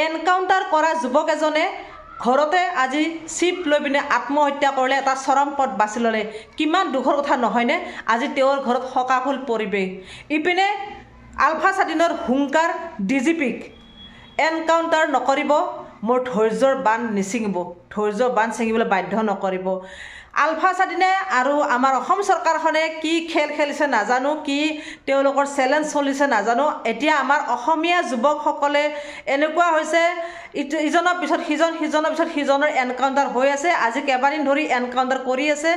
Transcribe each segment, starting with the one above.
Encounter কৰা যুৱক এজনে ঘৰতে আজি চিপ লৈ পিনে আত্মহত্যা কৰিলে, এটা চৰম পথ বাছি ল'লে। কিমান দুখৰ কথা নহয়নে? আজি তেওঁৰ ঘৰত শোকাকুল পৰিৱেশ। ইপিনে আলফা স্বাধীনৰ হুংকাৰ ডিজিপিক, এনকাউণ্টাৰ নকৰিব, মোৰ ধৈৰ্যৰ বান্ধ নিছিঙিব, ধৈৰ্যৰ বান্ধ ছিঙিবলৈ বাধ্য নকৰিব। আলফা স্বাধীনে আৰু আমাৰ অসম চৰকাৰখনে কি খেল খেলিছে নাজানো, কি তেওঁলোকৰ চেলেঞ্জ চলিছে নাজানো। এতিয়া আমাৰ অসমীয়া যুৱকসকলে এনেকুৱা হৈছে, ইজনৰ পিছত সিজন, সিজনৰ পিছত সিজনৰ এনকাউণ্টাৰ হৈ আছে। আজি কেইবাদিন ধৰি এনকাউণ্টাৰ কৰি আছে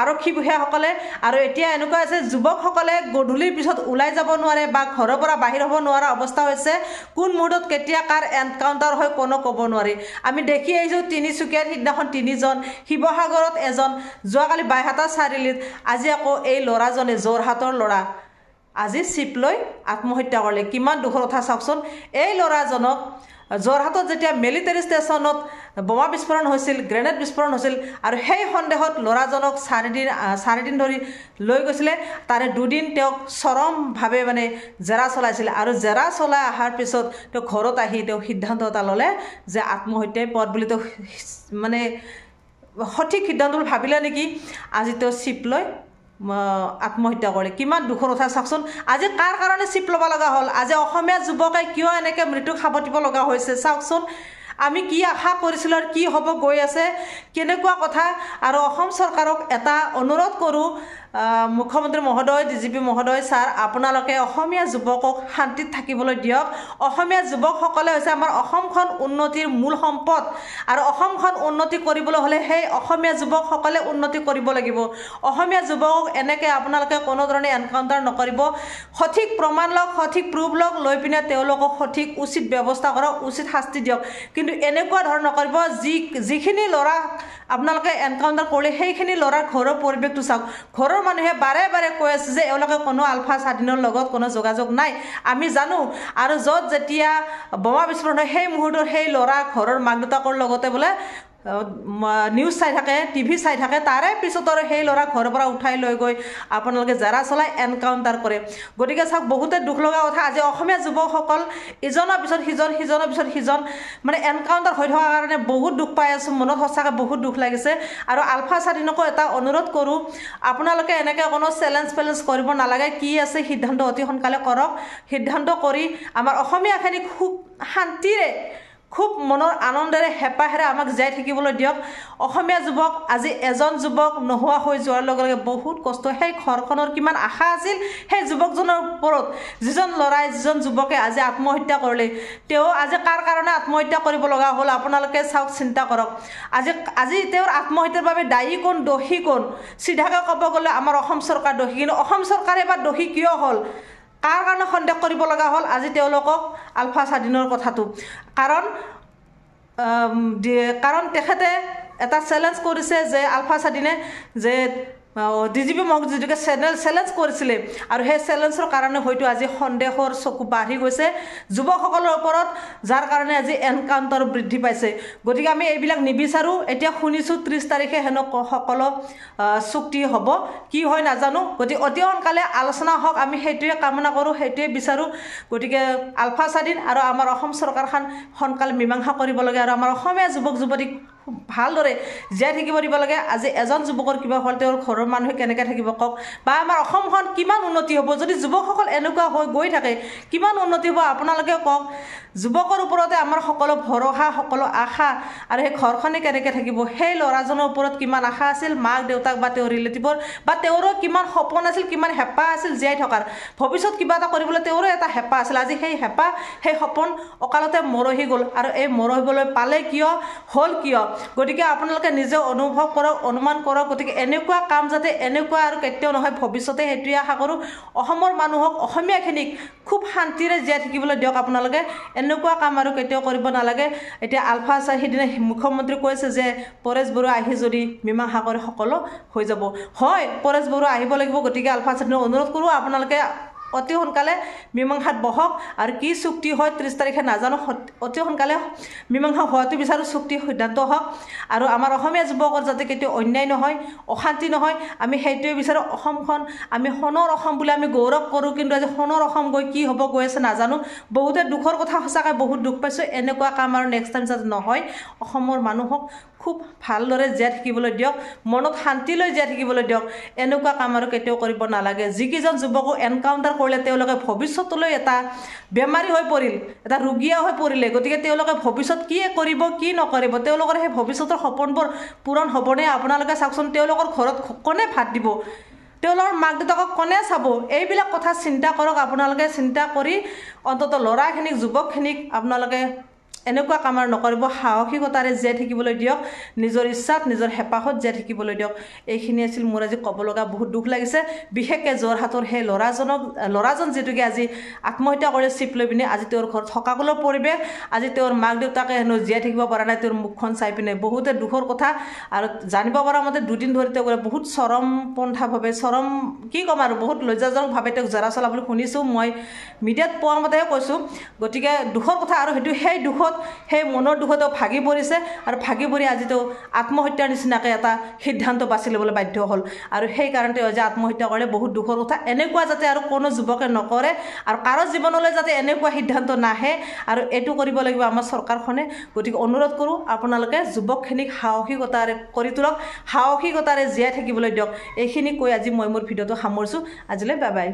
আৰক্ষী বিষয়াসকলে। আৰু এতিয়া এনেকুৱা আছে, যুৱকসকলে গধূলিৰ পিছত ওলাই যাব নোৱাৰে বা ঘৰৰ পৰা বাহিৰ হ'ব নোৱাৰা অৱস্থা হৈছে। কোন মুহূৰ্তত কেতিয়া কাৰ এনকাউণ্টাৰ হয় কোনো ক'ব নোৱাৰি। আমি দেখি আহিছোঁ তিনিচুকীয়াত সিদিনাখন 3জন, শিৱসাগৰত এজন, যোৱাকালি বাইহাটা চাৰিআলিত, আজি আকৌ এই ল'ৰাজনে, যোৰহাটৰ ল'ৰা, আজি চিপ লৈ আত্মহত্যা কৰিলে। কিমান দুখৰ কথা চাওকচোন। এই ল'ৰাজনক যোৰহাটত যেতিয়া মিলিটাৰী ষ্টেচনত বোমা বিস্ফোৰণ হৈছিল, গ্ৰেনেড বিস্ফোৰণ হৈছিল, আৰু সেই সন্দেহত ল'ৰাজনক চাৰিদিন ধৰি লৈ গৈছিলে। তাৰে 2 দিন তেওঁক চৰমভাৱে জেৰা চলাইছিল। আৰু জেৰা চলাই অহাৰ পিছত তেওঁ ঘৰত আহি তেওঁ সিদ্ধান্ত এটা ল'লে যে আত্মহত্যাই পথ বুলি তেওঁ সঠিক সিদ্ধান্ত ভাবিলে নেকি। আজি তেওঁ চিপ লৈ আত্মহত্যা কৰে। কিমান দুখৰ কথা চাওকচোন। আজি কাৰ কাৰণে চিপ ল'ব লগা হ'ল? আজি অসমীয়া যুৱকে কিয় এনেকৈ মৃত্যুক সাৱটিব লগা হৈছে চাওকচোন। আমি কি আশা কৰিছিলোঁ আৰু কি হ'ব গৈ আছে, কেনেকুৱা কথা। আৰু অসম চৰকাৰক এটা অনুৰোধ কৰোঁ, মুখ্যমন্ত্ৰী মহোদয়, ডিজিপি মহোদয়, ছাৰ, আপোনালোকে অসমীয়া যুৱকক শান্তিত থাকিবলৈ দিয়ক। অসমীয়া যুৱকসকলে হৈছে আমাৰ অসমখন উন্নতিৰ মূল সম্পদ। আৰু অসমখন উন্নতি কৰিবলৈ হ'লে সেই অসমীয়া যুৱকসকলে উন্নতি কৰিব লাগিব। অসমীয়া যুৱকক এনেকৈ আপোনালোকে কোনো ধৰণে এনকাউণ্টাৰ নকৰিব। সঠিক প্ৰমাণ লওক, সঠিক প্ৰুফ লওক, লৈ পিনে তেওঁলোকক সঠিক উচিত ব্যৱস্থা কৰক, উচিত শাস্তি দিয়ক। কিন্তু এনেকুৱা ধৰণৰ নকৰিব। যিখিনি ল'ৰা আপোনালোকে এনকাউণ্টাৰ কৰিলে সেইখিনি ল'ৰাৰ ঘৰৰ পৰিৱেশটো চাওক। ঘৰৰ মানুহে বাৰে বাৰে কৈ আছে যে এওঁলোকে কোনো আলফা স্বাধীনৰ লগত কোনো যোগাযোগ নাই, আমি জানো। আৰু য'ত যেতিয়া বোমা বিস্ফোৰণ হয় সেই মুহূৰ্তত সেই ল'ৰা ঘৰৰ মাক দেউতাকৰ লগতে বোলে নিউজ চাই থাকে, টিভি চাই থাকে। তাৰে পিছত আৰু সেই ল'ৰা ঘৰৰ পৰা উঠাই লৈ গৈ আপোনালোকে জেৰা চলাই এনকাউণ্টাৰ কৰে। গতিকে চাওক, বহুতে দুখ লগা কথা। আজি অসমীয়া যুৱকসকল ইজনৰ পিছত সিজন, সিজনৰ পিছত সিজন এনকাউণ্টাৰ হৈ থকাৰ কাৰণে বহুত দুখ পাই আছোঁ। মনত সঁচাকৈ বহুত দুখ লাগিছে। আৰু আলফা স্বাধীনকো এটা অনুৰোধ কৰোঁ, আপোনালোকে এনেকৈ কোনো চেলেঞ্জ কৰিব নালাগে। কি আছে সিদ্ধান্ত অতি সোনকালে কৰক। সিদ্ধান্ত কৰি আমাৰ অসমীয়াখিনি খুব শান্তিৰে, খুব মনৰ আনন্দেৰে, হেঁপাহেৰে আমাক জীয়াই থাকিবলৈ দিয়ক। অসমীয়া যুৱক আজি এজন যুৱক নোহোৱা হৈ যোৱাৰ লগে লগে বহুত কষ্ট। সেই ঘৰখনৰ কিমান আশা আছিল সেই যুৱকজনৰ ওপৰত। যিজন ল'ৰাই, যিজন যুৱকে আজি আত্মহত্যা কৰিলে, তেওঁ আজি কাৰ কাৰণে আত্মহত্যা কৰিব লগা হ'ল আপোনালোকে চাওক, চিন্তা কৰক। আজি তেওঁৰ আত্মহত্যাৰ বাবে দায়ী কোন, দোষী কোন? চিধাকৈ ক'ব গ'লে আমাৰ অসম চৰকাৰ দোষী। কিন্তু অসম চৰকাৰে বা দোষী কিয় হ'ল? কাৰ কাৰণে সন্দেহ কৰিব লগা হ'ল আজি তেওঁলোকক আলফা স্বাধীনৰ কথাটো? কাৰণ তেখেতে এটা চেলেঞ্জ কৰিছে যে আলফা স্বাধীনে যে ডিজিপি মহোদয়কে চেলেঞ্জ কৰিছিলে। আৰু সেই চেলেঞ্জৰ কাৰণে হয়তো আজি সন্দেহৰ চকু বাঢ়ি গৈছে যুৱকসকলৰ ওপৰত, যাৰ কাৰণে আজি এনকাউণ্টাৰ বৃদ্ধি পাইছে। গতিকে আমি এইবিলাক নিবিচাৰোঁ। এতিয়া শুনিছোঁ 30 তাৰিখে হেনো সকলো চুক্তি হ'ব, কি হয় নাজানো। গতিকে অতি সোনকালে আলোচনা হওক, আমি সেইটোৱে কামনা কৰোঁ, সেইটোৱে বিচাৰোঁ। গতিকে আলফা স্বাধীন আৰু আমাৰ অসম চৰকাৰখন সোনকালে মীমাংসা কৰিব লাগে আৰু আমাৰ অসমীয়া যুৱক যুৱতীক ভালদৰে জীয়াই থাকিব দিব লাগে। আজি এজন যুৱকৰ কিবা হ'ল, তেওঁৰ ঘৰৰ মানুহে কেনেকৈ থাকিব কওক? বা আমাৰ অসমখন কিমান উন্নতি হ'ব যদি যুৱকসকল এনেকুৱা হৈ গৈ থাকে? কিমান উন্নতি হ'ব আপোনালোকে কওক? যুৱকৰ ওপৰতে আমাৰ সকলো ভৰসা, সকলো আশা। আৰু সেই ঘৰখনে কেনেকৈ থাকিব? সেই ল'ৰাজনৰ ওপৰত কিমান আশা আছিল, মাক দেউতাক বা তেওঁৰ ৰিলেটিভৰ, বা তেওঁৰো কিমান সপোন আছিল, কিমান হেঁপাহ আছিল জীয়াই থকাৰ। ভৱিষ্যত কিবা এটা কৰিবলৈ তেওঁৰো এটা হেঁপাহ আছিল। আজি সেই হেঁপাহ, সেই সপোন অকালতে মৰহি গ'ল। আৰু এই মৰহিবলৈ পালে কিয়, হ'ল কিয়? গতিকে আপোনালোকে নিজে অনুভৱ কৰক, অনুমান কৰক। গতিকে এনেকুৱা কাম যাতে এনেকুৱা আৰু কেতিয়াও নহয় ভৱিষ্যতে, সেইটোৱে আশা কৰোঁ। অসমৰ মানুহক, অসমীয়াখিনিক খুব শান্তিৰে জীয়াই থাকিবলৈ দিয়ক আপোনালোকে। এনেকুৱা কাম আৰু কেতিয়াও কৰিব নালাগে। এতিয়া আলফা সিদিনা মুখ্যমন্ত্ৰী কৈছে যে পৰেশ বৰুৱা আহি যদি মীমাংসা কৰে সকলো হৈ যাব। হয়, পৰেশ বৰুৱা আহিব লাগিব। গতিকে আলফা স্বাধীনক অনুৰোধ কৰোঁ আপোনালোকে অতি সোনকালে মীমাংসাত বহক আৰু কি চুক্তি হয় 30 তাৰিখে নাজানো অতি সোনকালে মীমাংসা হোৱাটো বিচাৰো চুক্তি সিদ্ধান্ত হওক আৰু আমাৰ অসমীয়া যুৱকৰ যাতে কেতিয়াও অন্যায় নহয় অশান্তি নহয় আমি সেইটোৱে বিচাৰো অসমখন আমি সোণৰ অসম বুলি আমি গৌৰৱ কৰোঁ কিন্তু আজি সোণৰ অসম গৈ কি হ'ব গৈ আছে নাজানো বহুতে দুখৰ কথা সঁচাকৈ বহুত দুখ পাইছোঁ এনেকুৱা কাম আৰু নেক্সট টাইম যাতে নহয় অসমৰ মানুহক খুব ভালদৰে জীয়াই থাকিবলৈ দিয়ক মনত শান্তি লৈ জীয়াই থাকিবলৈ দিয়ক এনেকুৱা কাম আৰু কেতিয়াও কৰিব নালাগে যিকেইজন যুৱকক এনকাউণ্টাৰ কৰিলে তেওঁলোকে ভৱিষ্যতলৈ এটা বেমাৰী হৈ পৰিল এটা ৰোগীয়া হৈ পৰিলে গতিকে তেওঁলোকে ভৱিষ্যত কি কৰিব কি নকৰিব তেওঁলোকৰ সেই ভৱিষ্যতৰ সপোনবোৰ পূৰণ হ'বনে আপোনালোকে চাওকচোন তেওঁলোকৰ ঘৰত কোনে ভাত দিব তেওঁলোকৰ মাক দেউতাকক কোনে চাব এইবিলাক কথা চিন্তা কৰক আপোনালোকে চিন্তা কৰি অন্ততঃ ল'ৰাখিনিক যুৱকখিনিক আপোনালোকে এনেকুৱা কাম আৰু নকৰিব সাহসিকতাৰে জীয়াই থাকিবলৈ দিয়ক নিজৰ ইচ্ছাত নিজৰ হেঁপাহত জীয়াই থাকিবলৈ দিয়ক এইখিনি আছিল মোৰ আজি ক'ব লগা বহুত দুখ লাগিছে বিশেষকৈ যোৰহাটৰ সেই ল'ৰাজন যিটোকে আজি আত্মহত্যা কৰি চিপ লৈ পিনে আজি তেওঁৰ ঘৰত থকাকুলৰ পৰিৱেশ আজি তেওঁৰ মাক দেউতাকে হেনো জীয়াই থাকিব পৰা নাই তেওঁৰ মুখখন চাই পিনে বহুতে দুখৰ কথা আৰু জানিব পৰা মতে দুদিন ধৰি তেওঁ বহুত চৰমপন্থাভাৱে চৰম কি ক'ম আৰু বহুত লজ্জাজনকভাৱে তেওঁক জেৰা চলা বুলি শুনিছোঁ মই মিডিয়াত পোৱা মতেহে কৈছোঁ গতিকে দুখৰ কথা আৰু সেইটো সেই দুখত সেই মনৰ দুখত ভাগি পৰিছে আৰু ভাগি পৰি আজি তেওঁ আত্মহত্যাৰ নিচিনাকৈ এটা সিদ্ধান্ত বাছি ল'বলৈ বাধ্য হ'ল আৰু সেই কাৰণে তেওঁ আজি আত্মহত্যা কৰিলে বহুত দুখৰ কথা এনেকুৱা যাতে আৰু কোনো যুৱকে নকৰে আৰু কাৰো জীৱনলৈ যাতে এনেকুৱা সিদ্ধান্ত নাহে আৰু এইটো কৰিব লাগিব আমাৰ চৰকাৰখনে গতিকে অনুৰোধ কৰোঁ আপোনালোকে যুৱকখিনিক সাহসিকতাৰে কৰি তোলক সাহসিকতাৰে জীয়াই থাকিবলৈ দিয়ক এইখিনি কৈ আজি মই মোৰ ভিডিঅ'টো সামৰিছোঁ আজিলৈ বাই বাই